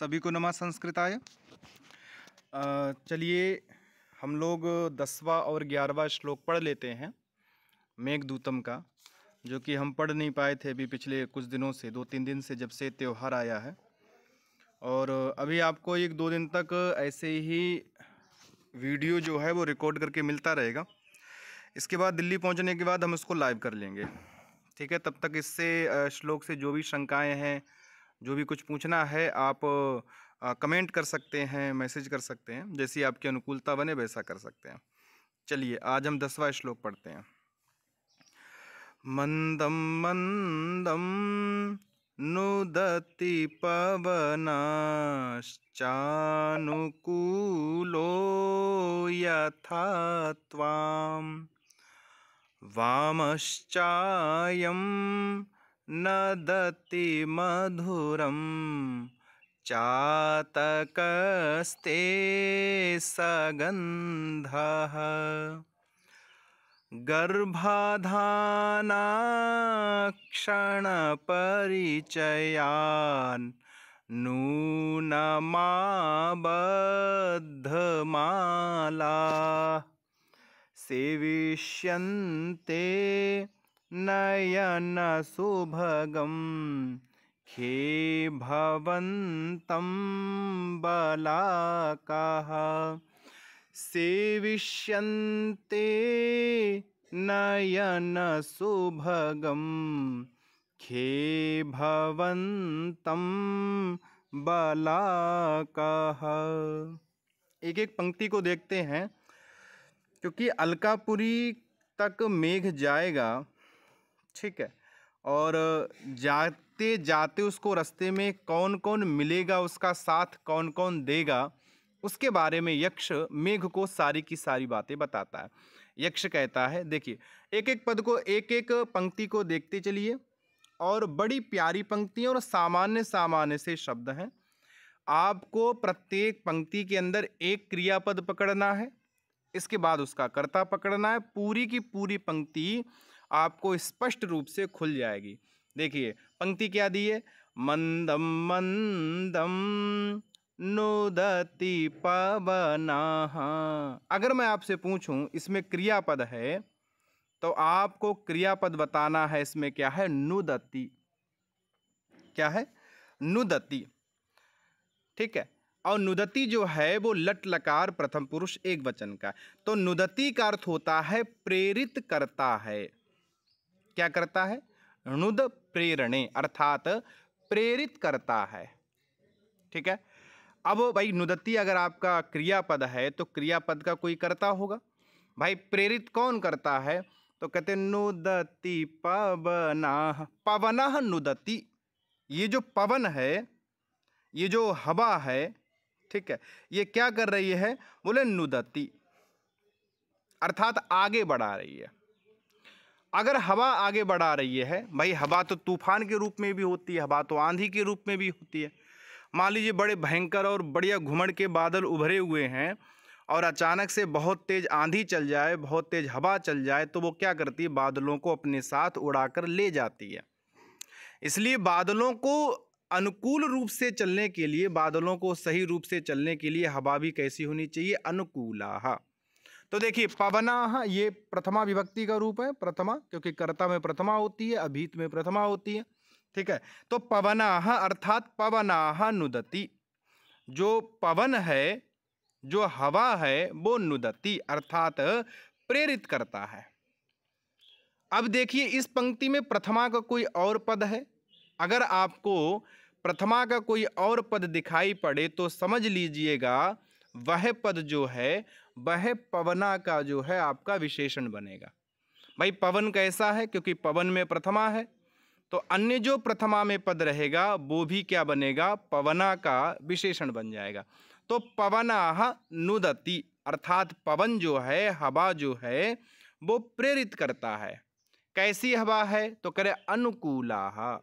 सभी को नमः संस्कृताय। चलिए हम लोग 10वां और 11वां श्लोक पढ़ लेते हैं मेघदूतम का, जो कि हम पढ़ नहीं पाए थे अभी पिछले कुछ दिनों से, 2-3 दिन से, जब से त्यौहार आया है। और अभी आपको 1-2 दिन तक ऐसे ही वीडियो जो है वो रिकॉर्ड करके मिलता रहेगा। इसके बाद दिल्ली पहुंचने के बाद हम उसको लाइव कर लेंगे, ठीक है। तब तक इससे श्लोक से जो भी शंकाएं हैं, जो भी कुछ पूछना है, आप कमेंट कर सकते हैं, मैसेज कर सकते हैं, जैसी आपकी अनुकूलता बने वैसा कर सकते हैं। चलिए आज हम 10वां श्लोक पढ़ते हैं। मंदम मंदम नुदति पवनाश्चानुकूलो यथा त्वां वामश्चायं नदति मधुरं चातकस्ते सगन्धः गर्भाधानाक्षणपरिचयान् नूनमाबद्धमाला सेविष्यन्ते नयनसुभगं खे भवन्तं बलाकाः सेविष्यन्ते नयनसुभगं खे भवन्तं बलाकाः। एक एक पंक्ति को देखते हैं, क्योंकि अलकापुरी तक मेघ जाएगा, ठीक है। और जाते जाते उसको रास्ते में कौन कौन मिलेगा, उसका साथ कौन कौन देगा, उसके बारे में यक्ष मेघ को सारी की सारी बातें बताता है। यक्ष कहता है, देखिए एक एक पद को, एक एक पंक्ति को देखते चलिए, और बड़ी प्यारी पंक्तियां और सामान्य सामान्य से शब्द हैं। आपको प्रत्येक पंक्ति के अंदर एक क्रियापद पकड़ना है, इसके बाद उसका कर्ता पकड़ना है। पूरी की पूरी पंक्ति आपको स्पष्ट रूप से खुल जाएगी। देखिए पंक्ति क्या दी है, मंदम मंदम नुदति पवनाः। अगर मैं आपसे पूछूं इसमें क्रियापद है, तो आपको क्रियापद बताना है। इसमें क्या है, नुदति। क्या है, नुदति, ठीक है। और नुदति जो है वो लट लकार प्रथम पुरुष एक वचन का, तो नुदति का अर्थ होता है प्रेरित करता है। क्या करता है, नुद प्रेरणे, अर्थात प्रेरित करता है, ठीक है। अब भाई नुदति अगर आपका क्रियापद है तो क्रियापद का कोई कर्ता होगा। भाई प्रेरित कौन करता है, तो कहते नुदति पवनाः। पवनाः नुदति, ये जो पवन है, ये जो हवा है, ठीक है, ये क्या कर रही है, बोले नुदति, अर्थात आगे बढ़ा रही है। अगर हवा आगे बढ़ा रही है, भाई हवा तो तूफान के रूप में भी होती है, हवा तो आंधी के रूप में भी होती है। मान लीजिए बड़े भयंकर और बढ़िया घुमड़ के बादल उभरे हुए हैं, और अचानक से बहुत तेज आंधी चल जाए, बहुत तेज हवा चल जाए, तो वो क्या करती है, बादलों को अपने साथ उड़ाकर ले जाती है। इसलिए बादलों को अनुकूल रूप से चलने के लिए, बादलों को सही रूप से चलने के लिए हवा भी कैसी होनी चाहिए, अनुकूलाः। तो देखिए पवनाः ये प्रथमा विभक्ति का रूप है, प्रथमा, क्योंकि कर्ता में प्रथमा होती है, अभीत में प्रथमा होती है, ठीक है। तो पवनाः अर्थात पवनाः नुदति, जो पवन है, जो हवा है, वो नुदति अर्थात प्रेरित करता है। अब देखिए इस पंक्ति में प्रथमा का कोई और पद है। अगर आपको प्रथमा का कोई और पद दिखाई पड़े तो समझ लीजिएगा वह पद जो है वह पवना का जो है आपका विशेषण बनेगा। भाई पवन कैसा है, क्योंकि पवन में प्रथमा है, तो अन्य जो प्रथमा में पद रहेगा वो भी क्या बनेगा, पवना का विशेषण बन जाएगा। तो पवनाः नुदति अर्थात पवन जो है, हवा जो है, वो प्रेरित करता है। कैसी हवा है, तो करे अनुकूलाः।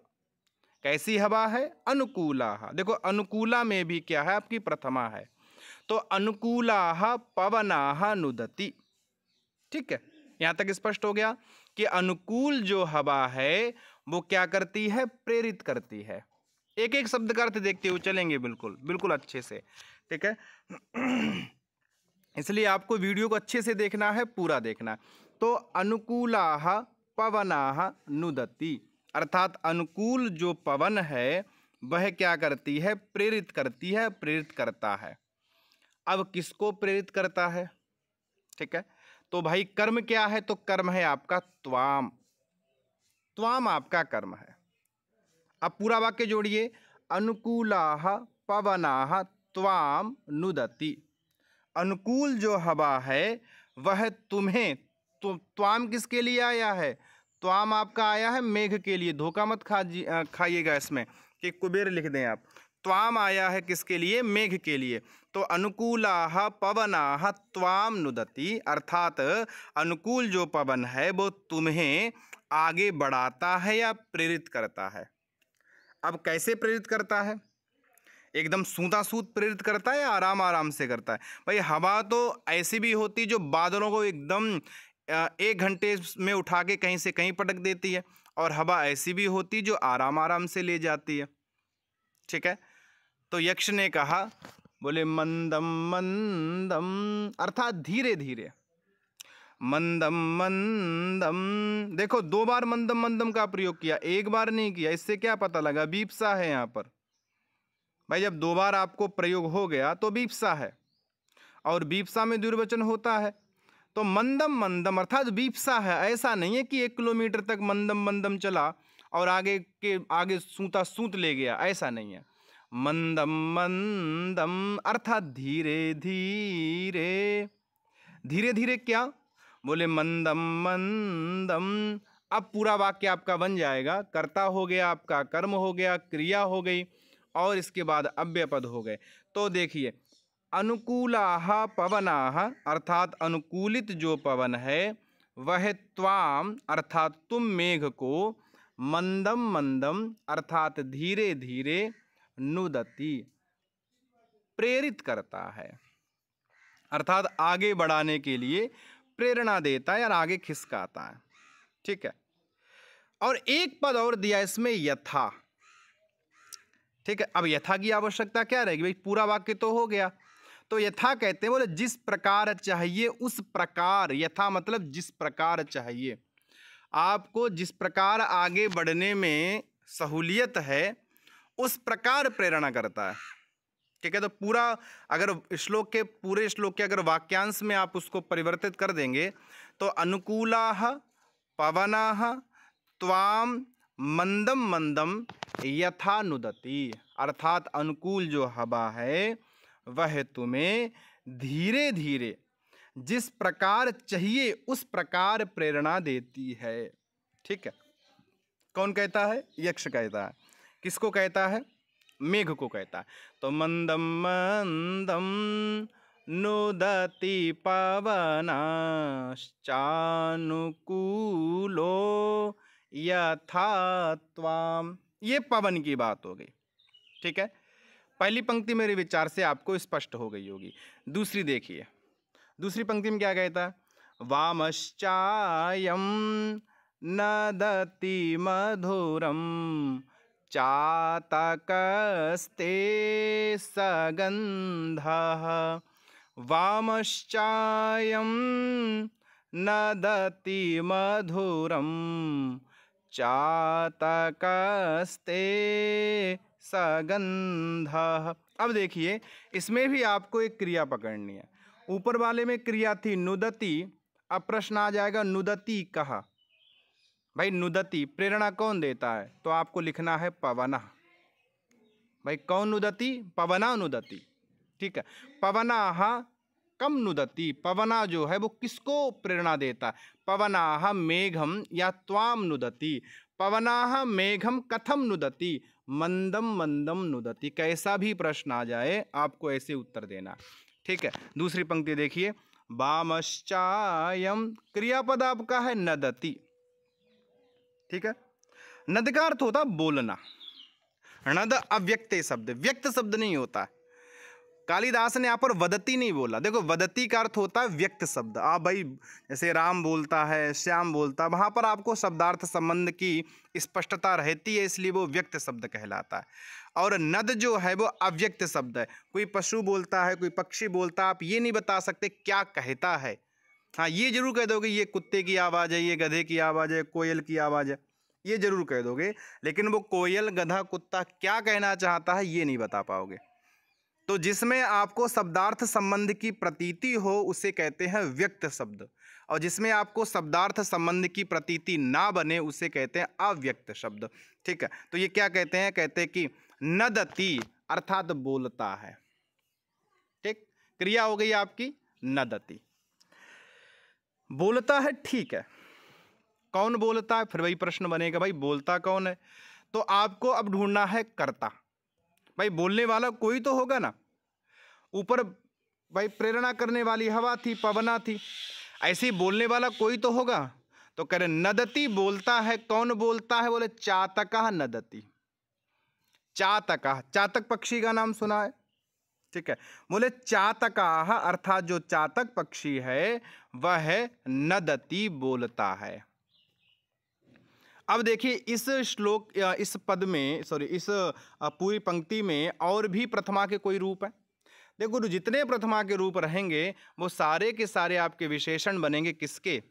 कैसी हवा है, अनुकूलाः। देखो अनुकूला में भी क्या है, आपकी प्रथमा है, तो अनुकूलाः पवनाः नुदति, ठीक है। यहां तक स्पष्ट हो गया कि अनुकूल जो हवा है वो क्या करती है, प्रेरित करती है। एक एक शब्द का अर्थ देखते हुए चलेंगे, बिल्कुल बिल्कुल अच्छे से, ठीक है। इसलिए आपको वीडियो को अच्छे से देखना है, पूरा देखना है। तो अनुकूलाः पवनाः नुदति, अर्थात अनुकूल जो पवन है वह क्या करती है, प्रेरित करती है, प्रेरित करता है। अब किसको प्रेरित करता है, ठीक है। तो भाई कर्म क्या है, तो कर्म है आपका त्वाम, त्वाम आपका कर्म है। अब पूरा वाक्य जोड़िए, अनुकूलाः पवनाः त्वाम नुदति, अनुकूल जो हवा है वह तुम्हें, तो त्वाम किसके लिए आया है, त्वाम आपका आया है मेघ के लिए, धोखा मत खाइएगा इसमें कि कुबेर लिख दें आप। त्वाम आया है किसके लिए, मेघ के लिए। तो अनुकूलाः पवनाः त्वाम नुदति, अर्थात अनुकूल जो पवन है वो तुम्हें आगे बढ़ाता है या प्रेरित करता है। अब कैसे प्रेरित करता है, एकदम सूता सूत प्रेरित करता है या आराम आराम से करता है। भाई हवा तो ऐसी भी होती जो बादलों को एकदम 1 घंटे में उठा के कहीं से कहीं पटक देती है, और हवा ऐसी भी होती जो आराम आराम से ले जाती है, ठीक है। तो यक्ष ने कहा, बोले मंदम मंदम, अर्थात धीरे धीरे, मंदम मंदम। देखो 2 बार मंदम मंदम का प्रयोग किया, 1 बार नहीं किया। इससे क्या पता लगा, बीपसा है यहाँ पर। भाई जब 2 बार आपको प्रयोग हो गया तो बीपसा है, और बीपसा में द्विवचन होता है। तो मंदम मंदम अर्थात बीपसा है, ऐसा नहीं है कि 1 किलोमीटर तक मंदम मंदम चला और आगे सूता सूत ले गया, ऐसा नहीं है। मंदम मंदम अर्थात धीरे धीरे, धीरे धीरे क्या, बोले मंदम मंदम। अब पूरा वाक्य आपका बन जाएगा, कर्ता हो गया आपका, कर्म हो गया, क्रिया हो गई, और इसके बाद अव्यय पद हो गए। तो देखिए, अनुकूलाः पवनाः अर्थात अनुकूलित जो पवन है वह त्वाम अर्थात तुम मेघ को, मंदम मंदम अर्थात धीरे धीरे, नुदति प्रेरित करता है, अर्थात आगे बढ़ाने के लिए प्रेरणा देता है और आगे खिसकाता है, ठीक है। और एक पद और दिया इसमें, यथा, ठीक है। अब यथा की आवश्यकता क्या रहेगी, भाई पूरा वाक्य तो हो गया। तो यथा कहते हैं, बोले जिस प्रकार चाहिए उस प्रकार, यथा मतलब जिस प्रकार चाहिए, आपको जिस प्रकार आगे बढ़ने में सहूलियत है उस प्रकार प्रेरणा करता है, ठीक है। तो पूरा अगर श्लोक के, पूरे श्लोक के अगर वाक्यांश में आप उसको परिवर्तित कर देंगे तो अनुकूलाः पवनाः त्वाम मंदम मंदम यथा नुदति, अर्थात अनुकूल जो हवा है वह तुम्हें धीरे धीरे जिस प्रकार चाहिए उस प्रकार प्रेरणा देती है, ठीक है। कौन कहता है, यक्ष कहता है। किसको कहता है, मेघ को कहता है। तो मंदम मंदम नुदति पवनाश्चानुकूलो यथा त्वाम, ये पवन की बात हो गई, ठीक है। पहली पंक्ति मेरे विचार से आपको स्पष्ट हो गई होगी। दूसरी देखिए, दूसरी पंक्ति में क्या कहता है, वामश्चायं नदति मधुरम चातकस्ते सगंधः, वामश्चायं नदति मधुरम चातकस्ते सगंधः। अब देखिए इसमें भी आपको एक क्रिया पकड़नी है। ऊपर वाले में क्रिया थी नुदति, अब प्रश्न आ जाएगा नुदति कहा। भाई नुदति प्रेरणा कौन देता है, तो आपको लिखना है पवना। भाई कौन नुदति, पवना नुदति, ठीक है। पवनाः कम नुदति, पवना जो है वो किसको प्रेरणा देता है, पवनाः मेघम या त्वाम नुदति, पवनाः मेघम कथम नुदति, मंदम मंदम नुदति। कैसा भी प्रश्न आ जाए आपको ऐसे उत्तर देना, ठीक है। दूसरी पंक्ति देखिए, वामश्चायम, क्रियापद आपका है नदति, ठीक है। नद का अर्थ होता बोलना, नद अव्यक्त शब्द, व्यक्त शब्द नहीं होता। कालिदास ने यहाँ पर वदती नहीं बोला। देखो वदती का अर्थ होता है व्यक्त शब्द। आप भाई जैसे राम बोलता है, श्याम बोलता है, वहाँ पर आपको शब्दार्थ संबंध की स्पष्टता रहती है, इसलिए वो व्यक्त शब्द कहलाता है। और नद जो है वो अव्यक्त शब्द है। कोई पशु बोलता है, कोई पक्षी बोलता है, आप ये नहीं बता सकते क्या कहता है। हाँ, ये जरूर कह दोगे ये कुत्ते की आवाज़ है, ये गधे की आवाज़ है, कोयल की आवाज़ है, ये जरूर कह दोगे, लेकिन वो कोयल, गधा, कुत्ता क्या कहना चाहता है ये नहीं बता पाओगे। तो जिसमें आपको शब्दार्थ संबंध की प्रतीति हो उसे कहते हैं व्यक्त शब्द, और जिसमें आपको शब्दार्थ संबंध की प्रतीति ना बने उसे कहते हैं अव्यक्त शब्द। ठीक है, तो ये क्या कहते हैं? कहते हैं कि नदति अर्थात बोलता है। ठीक, क्रिया हो गई आपकी नदति, बोलता है। ठीक है, कौन बोलता है? फिर वही प्रश्न बनेगा, भाई बोलता कौन है? तो आपको अब ढूंढना है कर्ता। भाई बोलने वाला कोई तो होगा ना। ऊपर भाई प्रेरणा करने वाली हवा थी, पवना थी, ऐसे ही बोलने वाला कोई तो होगा। तो कह रहे नदति बोलता है। कौन बोलता है? बोले चातकः नदति। चातकः, चातक पक्षी का नाम सुना है? ठीक है, बोले चातकाः अर्थात जो चातक पक्षी है वह नदति बोलता है। अब देखिए इस श्लोक, इस पद में, सॉरी, इस पूरी पंक्ति में और भी प्रथमा के कोई रूप है? देखो जितने प्रथमा के रूप रहेंगे वो सारे के सारे आपके विशेषण बनेंगे किसके?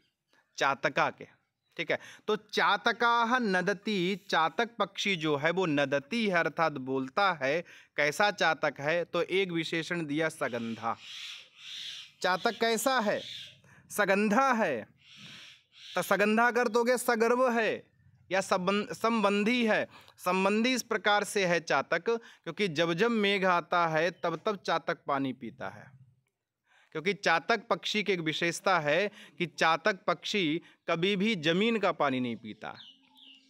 चातका के। ठीक है, तो चातकाः नदति, चातक पक्षी जो है वो नदति है अर्थात बोलता है। कैसा चातक है? तो एक विशेषण दिया सगंधा। चातक कैसा है? सगंधा है। तो सगंधा कर दोगे सगर्व है या संबंधी है। संबंधी इस प्रकार से है चातक, क्योंकि जब जब मेघ आता है तब तब चातक पानी पीता है। क्योंकि चातक पक्षी की एक विशेषता है कि चातक पक्षी कभी भी जमीन का पानी नहीं पीता।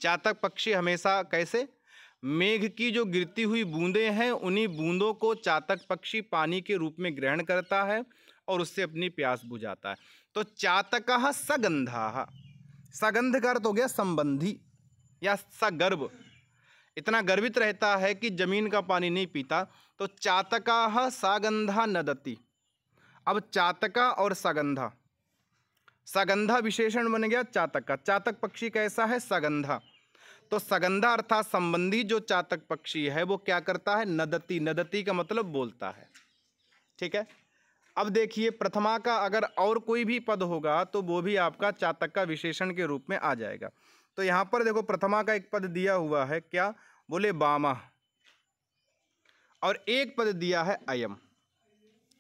चातक पक्षी हमेशा कैसे? मेघ की जो गिरती हुई बूंदें हैं उन्हीं बूंदों को चातक पक्षी पानी के रूप में ग्रहण करता है और उससे अपनी प्यास बुझाता है। तो चातकः सगंधाः, सगंध का अर्थ हो गया संबंधी या सगर्भ, इतना गर्वित रहता है कि जमीन का पानी नहीं पीता। तो चातकाः सागंधा नदति। अब चातका और सगंधा, सगंधा विशेषण बन गया चातक का। चातक पक्षी कैसा है? सगंधा। तो सगंधा अर्थात संबंधी जो चातक पक्षी है वो क्या करता है? नदति। नदति का मतलब बोलता है। ठीक है, अब देखिए प्रथमा का अगर और कोई भी पद होगा तो वो भी आपका चातक का विशेषण के रूप में आ जाएगा। तो यहां पर देखो प्रथमा का एक पद दिया हुआ है, क्या? बोले वामा, और एक पद दिया है अयम।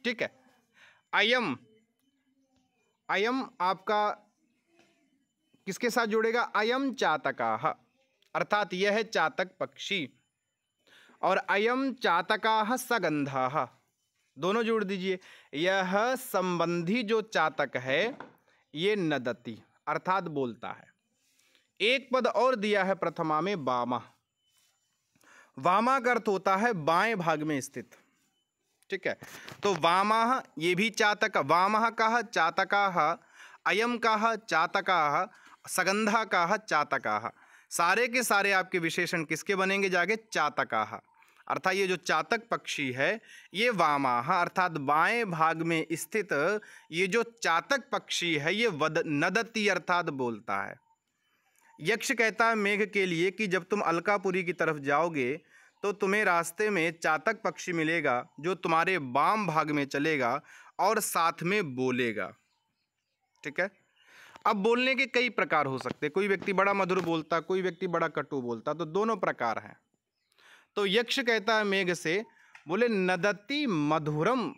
ठीक है, अयम, अयम आपका किसके साथ जुड़ेगा? अयम चातकाः अर्थात यह है चातक पक्षी, और अयम चातकाः सगंधाः, दोनों जोड़ दीजिए। यह संबंधी जो चातक है ये नदति अर्थात बोलता है। एक पद और दिया है प्रथमा में वामा। वामा का अर्थ होता है बाएं भाग में स्थित। ठीक है, तो वामा ये भी चातक, वामः कः चातकाः, अयम कः चातकाः, सगंधा कः चातकाः, सारे के सारे आपके विशेषण किसके बनेंगे? जाके चातकाः। अर्थात ये जो चातक पक्षी है ये वामाः अर्थात बाएं भाग में स्थित ये जो चातक पक्षी है ये नदति अर्थात बोलता है। यक्ष कहता है मेघ के लिए कि जब तुम अलकापुरी की तरफ जाओगे तो तुम्हें रास्ते में चातक पक्षी मिलेगा जो तुम्हारे वाम भाग में चलेगा और साथ में बोलेगा। ठीक है, अब बोलने के कई प्रकार हो सकते हैं। कोई व्यक्ति बड़ा मधुर बोलता, कोई व्यक्ति बड़ा कटु बोलता, तो दोनों प्रकार हैं। तो यक्ष कहता है मेघ से, बोले नदति मधुरम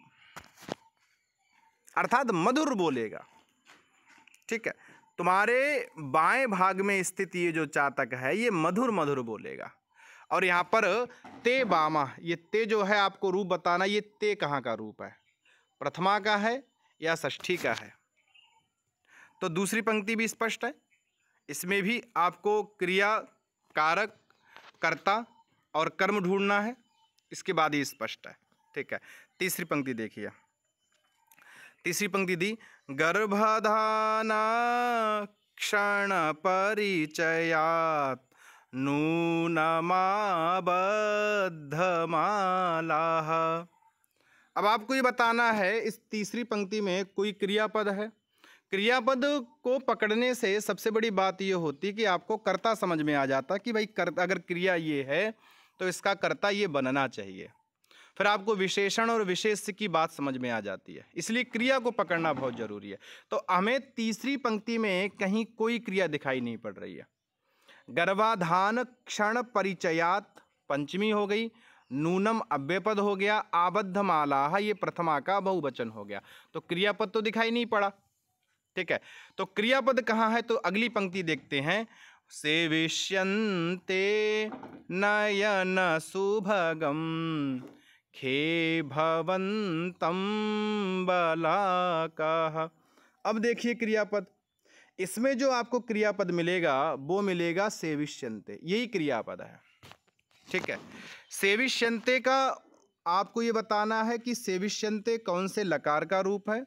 अर्थात मधुर बोलेगा। ठीक है, तुम्हारे बाएं भाग में स्थित ये जो चातक है ये मधुर मधुर बोलेगा। और यहाँ पर ते वामा, ये ते जो है आपको रूप बताना, ये ते कहाँ का रूप है? प्रथमा का है या षष्ठी का है? तो दूसरी पंक्ति भी स्पष्ट है, इसमें भी आपको क्रिया, कारक, कर्ता और कर्म ढूंढना है, इसके बाद ही स्पष्ट है। ठीक है, तीसरी पंक्ति देखिए। तीसरी पंक्ति दी गर्भधाना क्षण परिचयात् नूनमाबद्धमालाः अब आपको ये बताना है इस तीसरी पंक्ति में कोई क्रियापद है। क्रियापद को पकड़ने से सबसे बड़ी बात ये होती कि आपको कर्ता समझ में आ जाता कि भाई अगर क्रिया ये है तो इसका कर्ता ये बनना चाहिए। फिर आपको विशेषण और विशेष्य की बात समझ में आ जाती है, इसलिए क्रिया को पकड़ना बहुत जरूरी है। तो हमें तीसरी पंक्ति में कहीं कोई क्रिया दिखाई नहीं पड़ रही है। गर्भाधान क्षण परिचयात पंचमी हो गई, नूनम अव्ययपद हो गया, आबद्धमाला ये प्रथमा का बहुवचन हो गया। तो क्रियापद तो दिखाई नहीं पड़ा। ठीक है, तो क्रियापद कहाँ है? तो अगली पंक्ति देखते हैं। सेविष्यन्ते नयन सुभगम खे भवन्तं बलाकाः। अब देखिए क्रियापद, इसमें जो आपको क्रियापद मिलेगा वो मिलेगा सेविष्यन्ते, यही क्रियापद है। ठीक है, सेविष्यन्ते का आपको ये बताना है कि सेविष्यन्ते कौन से लकार का रूप है,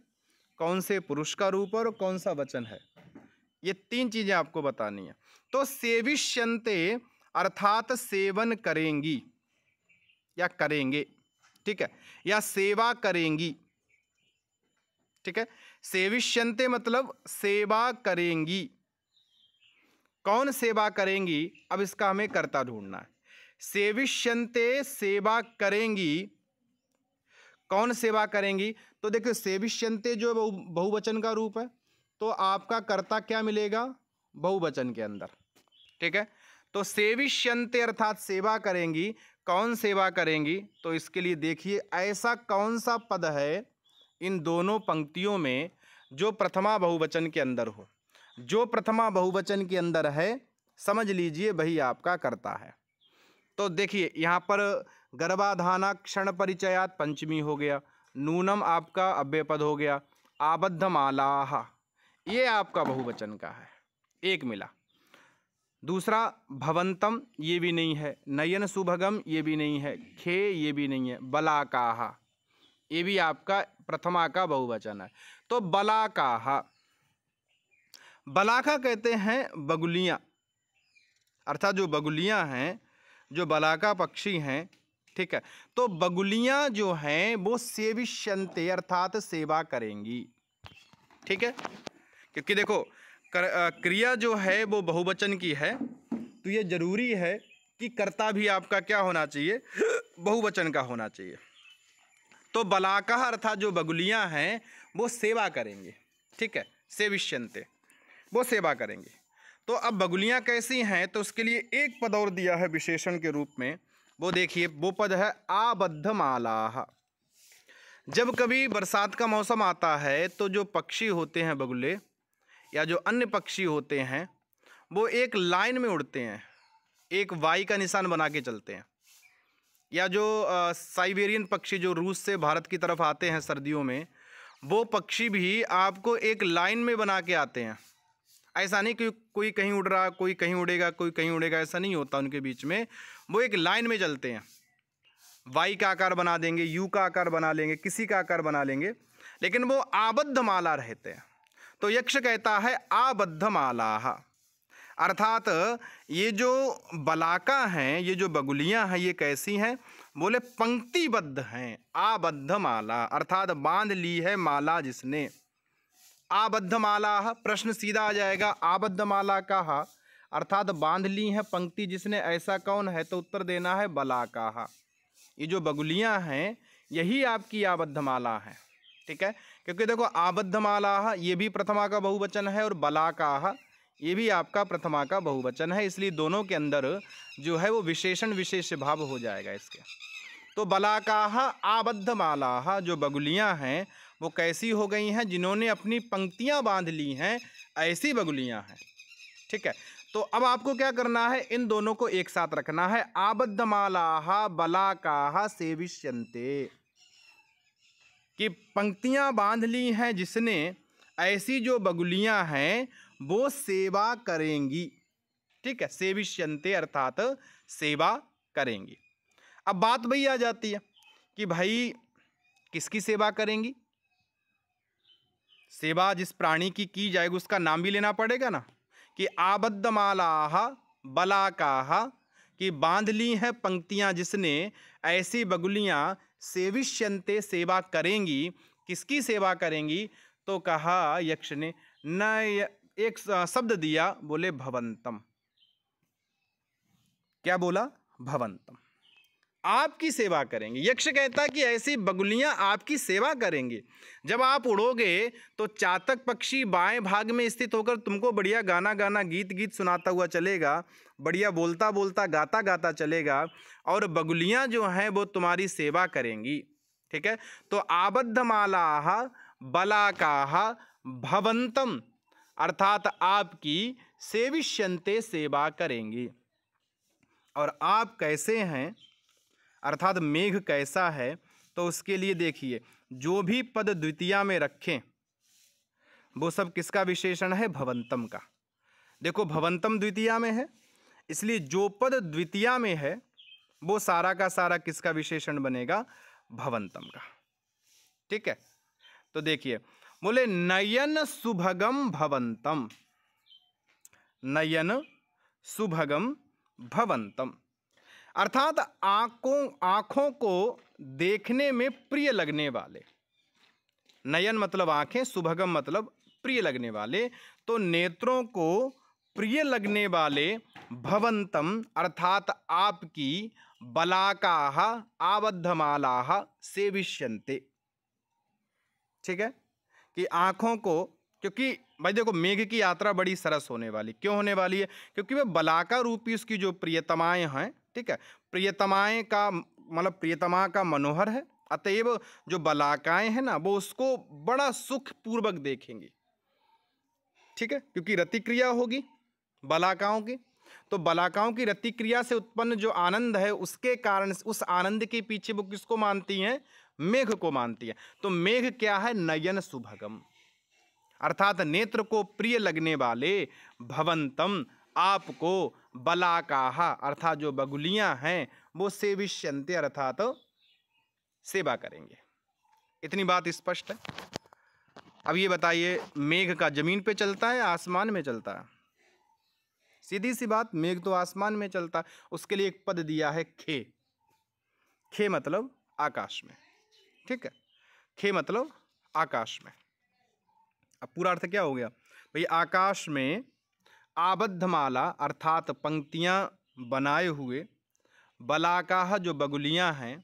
कौन से पुरुष का रूप है और कौन सा वचन है। ये तीन चीजें आपको बतानी है। तो सेविष्यन्ते अर्थात सेवन करेंगी या करेंगे, ठीक है, या सेवा करेंगी। ठीक है, सेविष्यन्ते मतलब सेवा करेंगी। कौन सेवा करेंगी? अब इसका हमें कर्ता ढूंढना है। सेविष्यन्ते सेवा करेंगी, कौन सेवा करेंगी? तो देखो सेविष्यन्ते जो बहुवचन का रूप है, तो आपका कर्ता क्या मिलेगा? बहुवचन के अंदर। ठीक है, तो सेविष्यन्ते अर्थात सेवा करेंगी। कौन सेवा करेंगी? तो इसके लिए देखिए ऐसा कौन सा पद है इन दोनों पंक्तियों में जो प्रथमा बहुवचन के अंदर हो। जो प्रथमा बहुवचन के अंदर है समझ लीजिए वही आपका कर्ता है। तो देखिए यहाँ पर गर्भाधाना क्षण परिचयात पंचमी हो गया, नूनम आपका अव्ययपद हो गया, आबद्धमालाः ये आपका बहुवचन का है, एक मिला। दूसरा भवंतम ये भी नहीं है, नयन सुभगम ये भी नहीं है, खे ये भी नहीं है, बलाकाः ये भी आपका प्रथमा का बहुवचन है। तो बलाकाः, बलाका कहते हैं बगुलियाँ, अर्थात जो बगुलियाँ हैं, जो बलाका पक्षी हैं। ठीक है, तो बगुलियाँ जो हैं वो सेविष्यन्ते अर्थात सेवा करेंगी। ठीक है, क्योंकि देखो क्रिया जो है वो बहुवचन की है, तो ये जरूरी है कि कर्ता भी आपका क्या होना चाहिए? बहुवचन का होना चाहिए। तो बलाका अर्थात जो बगुलियाँ हैं वो सेवा करेंगे। ठीक है, सेविष्यन्ते वो सेवा करेंगे। तो अब बगुलियाँ कैसी हैं? तो उसके लिए एक पद और दिया है विशेषण के रूप में, वो देखिए, वो पद है आबद्धमालाः। जब कभी बरसात का मौसम आता है तो जो पक्षी होते हैं बगुले या जो अन्य पक्षी होते हैं वो एक लाइन में उड़ते हैं, एक वाई का निशान बना के चलते हैं। या जो साइबेरियन पक्षी जो रूस से भारत की तरफ आते हैं सर्दियों में, वो पक्षी भी आपको एक लाइन में बना के आते हैं। ऐसा नहीं कि कोई कहीं उड़ रहा, कोई कहीं उड़ेगा, कोई कहीं उड़ेगा, ऐसा नहीं होता उनके बीच में। वो एक लाइन में चलते हैं, वाई का आकार बना देंगे, यू का आकार बना लेंगे, किसी का आकार बना लेंगे, लेकिन वो आबद्धमाला रहते हैं। तो यक्ष कहता है आबद्धमालाः, अर्थात ये जो बलाका हैं, ये जो बगुलियां हैं, ये कैसी हैं? बोले पंक्तिबद्ध हैं। आबद्धमाला अर्थात बांध ली है माला जिसने। आबद्धमालाः प्रश्न सीधा आ जाएगा, आबद्धमालाकाः अर्थात बांध ली है पंक्ति जिसने, ऐसा कौन है? तो उत्तर देना है बलाकाः। ये जो बगुलियां हैं यही आपकी आबद्धमाला है। ठीक है, क्योंकि देखो आबद्धमालाः ये भी प्रथमा का बहुवचन है और बलाकाः ये भी आपका प्रथमा का बहुवचन है, इसलिए दोनों के अंदर जो है वो विशेषण विशेष भाव हो जाएगा इसके। तो बलाकाः आबद्धमालाः जो बगुलियां हैं वो कैसी हो गई हैं? जिन्होंने अपनी पंक्तियां बांध ली हैं, ऐसी बगुलियां हैं। ठीक है, तो अब आपको क्या करना है? इन दोनों को एक साथ रखना है। आबद्धमालाः बलाकाः सेविष्यन्ते, कि पंक्तियां बांध ली हैं जिसने, ऐसी जो बगुलियां हैं वो सेवा करेंगी। ठीक है, सेविष्यन्ते अर्थात सेवा करेंगी। अब बात वही आ जाती है कि भाई किसकी सेवा करेंगी? सेवा जिस प्राणी की जाएगी उसका नाम भी लेना पड़ेगा ना, कि आबद्धमालाः बलाकाः, कि बांध ली हैं पंक्तियां जिसने, ऐसी बगुलियां सेविष्यन्ते सेवा करेंगी। किसकी सेवा करेंगी? तो कहा यक्ष ने न, एक शब्द दिया, बोले भवंतम। क्या बोला? भवंतम, आपकी सेवा करेंगे। यक्ष कहता है कि ऐसी बगुलियां आपकी सेवा करेंगे। जब आप उड़ोगे तो चातक पक्षी बाएं भाग में स्थित होकर तुमको बढ़िया गाना गाना गीत सुनाता हुआ चलेगा, बढ़िया बोलता बोलता गाता गाता चलेगा, और बगुलियां जो हैं वो तुम्हारी सेवा करेंगी। ठीक है, तो आबद्धमालाः बलाकाः भवंतम, अर्थात आपकी सेविष्यन्ते सेवा करेंगी। और आप कैसे हैं, अर्थात मेघ कैसा है, तो उसके लिए देखिए जो भी पद द्वितीया में रखें वो सब किसका विशेषण है? भवंतम का। देखो भवंतम द्वितीया में है, इसलिए जो पद द्वितीया में है वो सारा का सारा किसका विशेषण बनेगा? भवंतम का। ठीक है, तो देखिए बोले नयन सुभगम भवंतम, नयन सुभगम भवंतम, अर्थात आंखों को देखने में प्रिय लगने वाले। नयन मतलब आंखें, सुभगम मतलब प्रिय लगने वाले, तो नेत्रों को प्रिय लगने वाले भवंतम, अर्थात आपकी बलाकाः आबद्धमालाः सेविष्यन्ते। ठीक है, कि आंखों को, क्योंकि भाई देखो मेघ की यात्रा बड़ी सरस होने वाली, क्यों होने वाली है? क्योंकि वह बलाका रूपी उसकी जो प्रियतमाएं हैं, ठीक है, प्रियतमाएं का मतलब प्रियतमा का मनोहर है, अतएव जो बलाकाएं हैं ना वो उसको बड़ा सुख पूर्वक देखेंगी। ठीक है, क्योंकि रतिक्रिया होगी बलाकाओं की, तो बलाकाओं की रतिक्रिया से उत्पन्न जो आनंद है उसके कारण उस आनंद के पीछे वो किसको मानती हैं? मेघ को मानती है। तो मेघ क्या है? नयन सुभगम, अर्थात नेत्र को प्रिय लगने वाले, भवंतम आपको, बलाकाः अर्थात जो बगुलियां हैं वो सेविष्यन्ते अर्थात सेवा करेंगे। इतनी बात स्पष्ट है। अब ये बताइए मेघ का जमीन पे चलता है आसमान में चलता है? सीधी सी बात, मेघ तो आसमान में चलता है। उसके लिए एक पद दिया है खे, खे मतलब आकाश में। ठीक है, खे मतलब आकाश में। अब पूरा अर्थ क्या हो गया भाई? आकाश में आबद्धमाला अर्थात पंक्तियां बनाए हुए बलाकाः जो बगुलियां हैं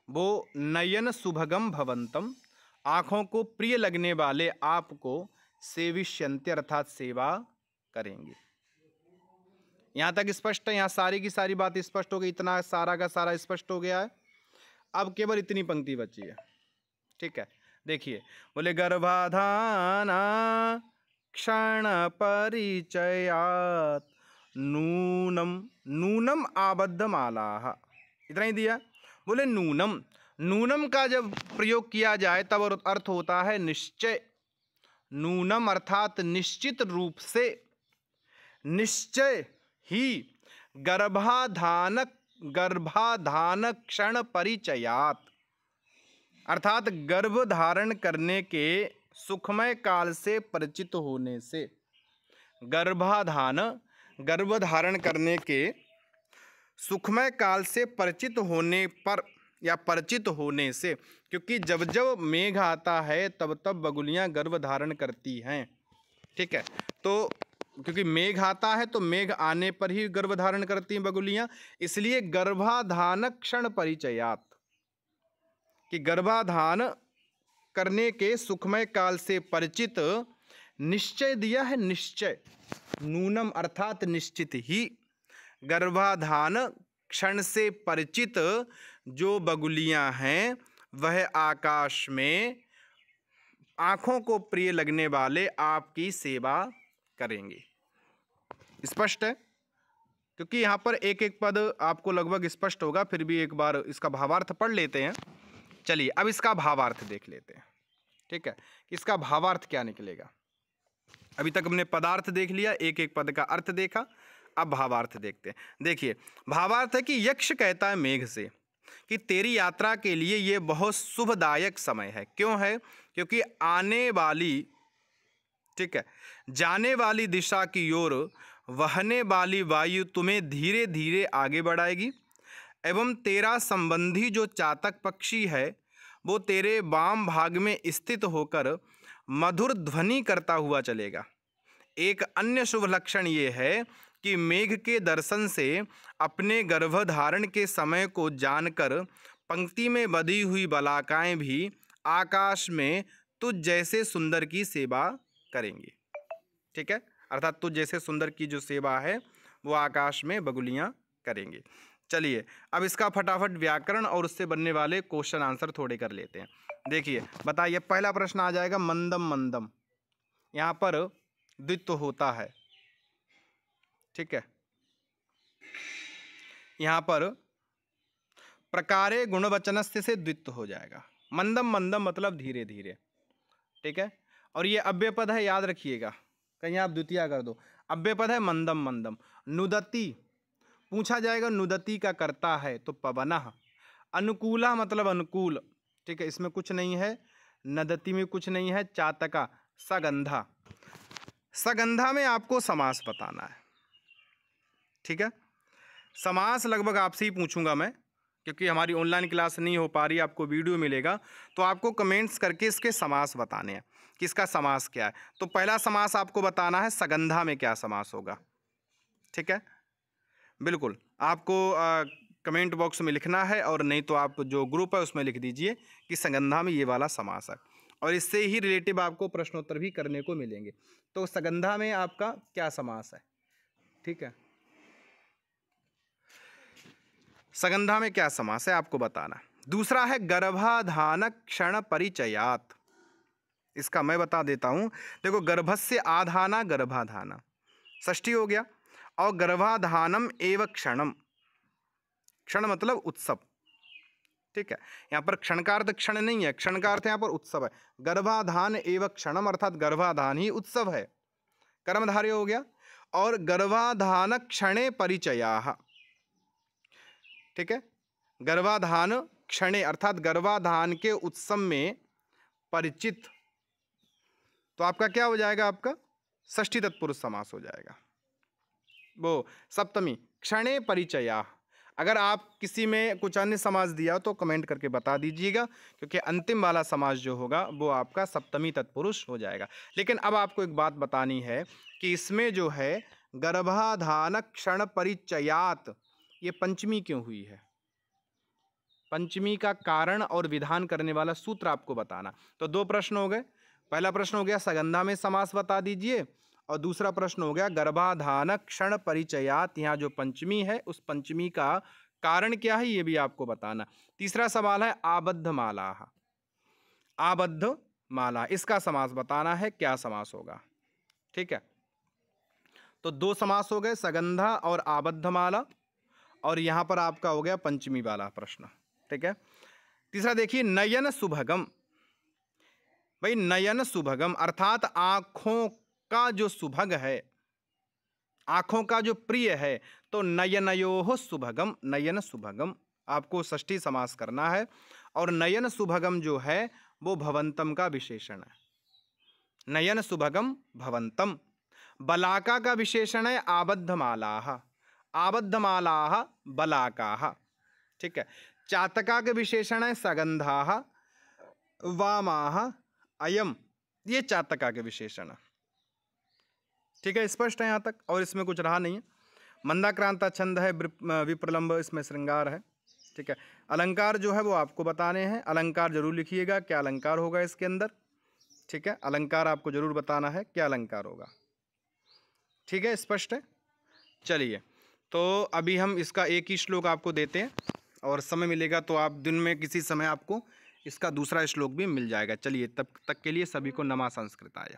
वो नयन सुभगम भवंतम, आँखों को प्रिय लगने वाले आपको सेविष्यन्ते अर्थात सेवा करेंगे। यहाँ तक स्पष्ट है? यहाँ सारी की सारी बात स्पष्ट हो गई, इतना सारा का सारा स्पष्ट हो गया है। अब केवल इतनी पंक्ति बची है। ठीक है, देखिए बोले गर्भाधाना क्षण परिचयात नूनम, नूनम आबद्धमालाः, इतना ही दिया। बोले नूनम, नूनम का जब प्रयोग किया जाए तब अर्थ होता है निश्चय। नूनम अर्थात निश्चित रूप से, निश्चय ही गर्भाधान क्षण परिचयात, अर्थात गर्भ धारण करने के सुखमय काल से परिचित होने से। गर्भाधान, गर्भ धारण करने के सुखमय काल से परिचित होने पर या परिचित होने से, क्योंकि जब जब मेघ आता है तब तब बगुलियां गर्भ धारण करती हैं। ठीक है, तो क्योंकि मेघ आता है तो मेघ आने पर ही गर्भ धारण करती हैं बगुलियां, इसलिए गर्भाधान क्षण परिचयात, कि गर्भाधान करने के सुखमय काल से परिचित। निश्चय दिया है, निश्चय, नूनम अर्थात निश्चित ही, गर्भाधान क्षण से परिचित जो बगुलियां हैं वह आकाश में आँखों को प्रिय लगने वाले आपकी सेवा करेंगे। स्पष्ट है? क्योंकि यहाँ पर एक एक पद आपको लगभग स्पष्ट होगा, फिर भी एक बार इसका भावार्थ पढ़ लेते हैं। चलिए अब इसका भावार्थ देख लेते हैं। ठीक है, इसका भावार्थ क्या निकलेगा? अभी तक हमने पदार्थ देख लिया, एक एक पद का अर्थ देखा, अब भावार्थ देखते हैं। देखिए भावार्थ है कि यक्ष कहता है मेघ से कि तेरी यात्रा के लिए ये बहुत शुभदायक समय है। क्यों है? क्योंकि आने वाली, ठीक है, जाने वाली दिशा की ओर वहने वाली वायु तुम्हें धीरे धीरे आगे बढ़ाएगी। एवं तेरा संबंधी जो चातक पक्षी है वो तेरे वाम भाग में स्थित होकर मधुर ध्वनि करता हुआ चलेगा। एक अन्य शुभ लक्षण ये है कि मेघ के दर्शन से अपने गर्भधारण के समय को जानकर पंक्ति में बधी हुई बलाकाएं भी आकाश में तुझ जैसे सुंदर की सेवा करेंगी। ठीक है, अर्थात तुझ जैसे सुंदर की जो सेवा है वो आकाश में बगुलियां करेंगी। चलिए अब इसका फटाफट व्याकरण और उससे बनने वाले क्वेश्चन आंसर थोड़े कर लेते हैं। देखिए बताइए, पहला प्रश्न आ जाएगा मंदम मंदम, यहाँ पर द्वित्व होता है। ठीक है, यहाँ पर प्रकारे गुणवचनस्य से द्वित्व हो जाएगा। मंदम मंदम मतलब धीरे धीरे। ठीक है, और ये अव्ययपद है, याद रखिएगा, कहीं आप द्वितीय कर दो। अव्ययपद है मंदम मंदम। नुदति पूछा जाएगा, नुदति का करता है तो पवनः। अनुकूला मतलब अनुकूल। ठीक है, इसमें कुछ नहीं है, नदति में कुछ नहीं है। चातका सगंधा, सगंधा में आपको समास बताना है। ठीक है, समास लगभग आपसे ही पूछूंगा मैं, क्योंकि हमारी ऑनलाइन क्लास नहीं हो पा रही, आपको वीडियो मिलेगा तो आपको कमेंट्स करके इसके समास बताने हैं कि इसका समास क्या है। तो पहला समास आपको बताना है सगंधा में क्या समास होगा। ठीक है, बिल्कुल आपको कमेंट बॉक्स में लिखना है, और नहीं तो आप जो ग्रुप है उसमें लिख दीजिए कि सगंधा में ये वाला समास है, और इससे ही रिलेटिव आपको प्रश्नोत्तर भी करने को मिलेंगे। तो सगंधा में आपका क्या समास है। ठीक है, सगंधा में क्या समास है आपको बताना। दूसरा है गर्भाधान क्षण परिचयात, इसका मैं बता देता हूं। देखो, गर्भस्य आधाना गर्भाधाना षष्ठी हो गया, और गर्भाधानम एव क्षणम, क्षण मतलब उत्सव। ठीक है, यहाँ पर क्षण का अर्थ क्षण नहीं है, क्षण का अर्थ यहाँ पर उत्सव है। गर्भाधान एव क्षणम अर्थात गर्भाधान ही उत्सव है, कर्मधारय हो गया। और गर्भाधान क्षणे परिचयाः। ठीक है, गर्भाधान क्षणे अर्थात गर्भाधान के उत्सव में परिचित, तो आपका क्या हो जाएगा, आपका षष्ठी तत्पुरुष समास हो जाएगा। वो सप्तमी क्षणे परिचयाः। अगर आप किसी में कुछ अन्य समास दिया तो कमेंट करके बता दीजिएगा, क्योंकि अंतिम वाला समास जो होगा वो आपका सप्तमी तत्पुरुष हो जाएगा। लेकिन अब आपको एक बात बतानी है कि इसमें जो है गर्भाधान क्षण परिचयात, ये पंचमी क्यों हुई है। पंचमी का कारण और विधान करने वाला सूत्र आपको बताना। तो दो प्रश्न हो गए। पहला प्रश्न हो गया सगंधा में समास बता दीजिए, और दूसरा प्रश्न हो गया गर्भाधान क्षण परिचयात, यहाँ जो पंचमी है उस पंचमी का कारण क्या है ये भी आपको बताना। तीसरा सवाल है आबद्ध माला, आबद्ध माला इसका समास बताना है, क्या समास होगा। ठीक है, तो दो समास हो गए, सगंधा और आबद्ध माला, और यहाँ पर आपका हो गया पंचमी वाला प्रश्न। ठीक है, तीसरा देखिए नयन सुभगम। भाई नयन सुभगम अर्थात आँखों का जो सुभग है, आँखों का जो प्रिय है, तो नयनयोः सुभगम, नयन सुभगम आपको षष्ठी समास करना है। और नयन सुभगम जो है वो भवंतम का विशेषण है, नयन सुभगम भवंतम। बलाका का विशेषण है आबद्धमालाः, आबद्धमालाः बलाकाः। ठीक है, चातका के विशेषण है सगंधाः वामाः अयम, ये चातका के विशेषण है। ठीक है, स्पष्ट है यहाँ तक, और इसमें कुछ रहा नहीं है। मंदाक्रांता छंद है, विप्रलंब इसमें श्रृंगार है। ठीक है, अलंकार जो है वो आपको बताने हैं। अलंकार जरूर लिखिएगा, क्या अलंकार होगा इसके अंदर। ठीक है, अलंकार आपको जरूर बताना है क्या अलंकार होगा। ठीक है, स्पष्ट है। चलिए, तो अभी हम इसका एक ही श्लोक आपको देते हैं, और समय मिलेगा तो आप दिन में किसी समय आपको इसका दूसरा श्लोक भी मिल जाएगा। चलिए, तब तक के लिए सभी को नमा संस्कृताय।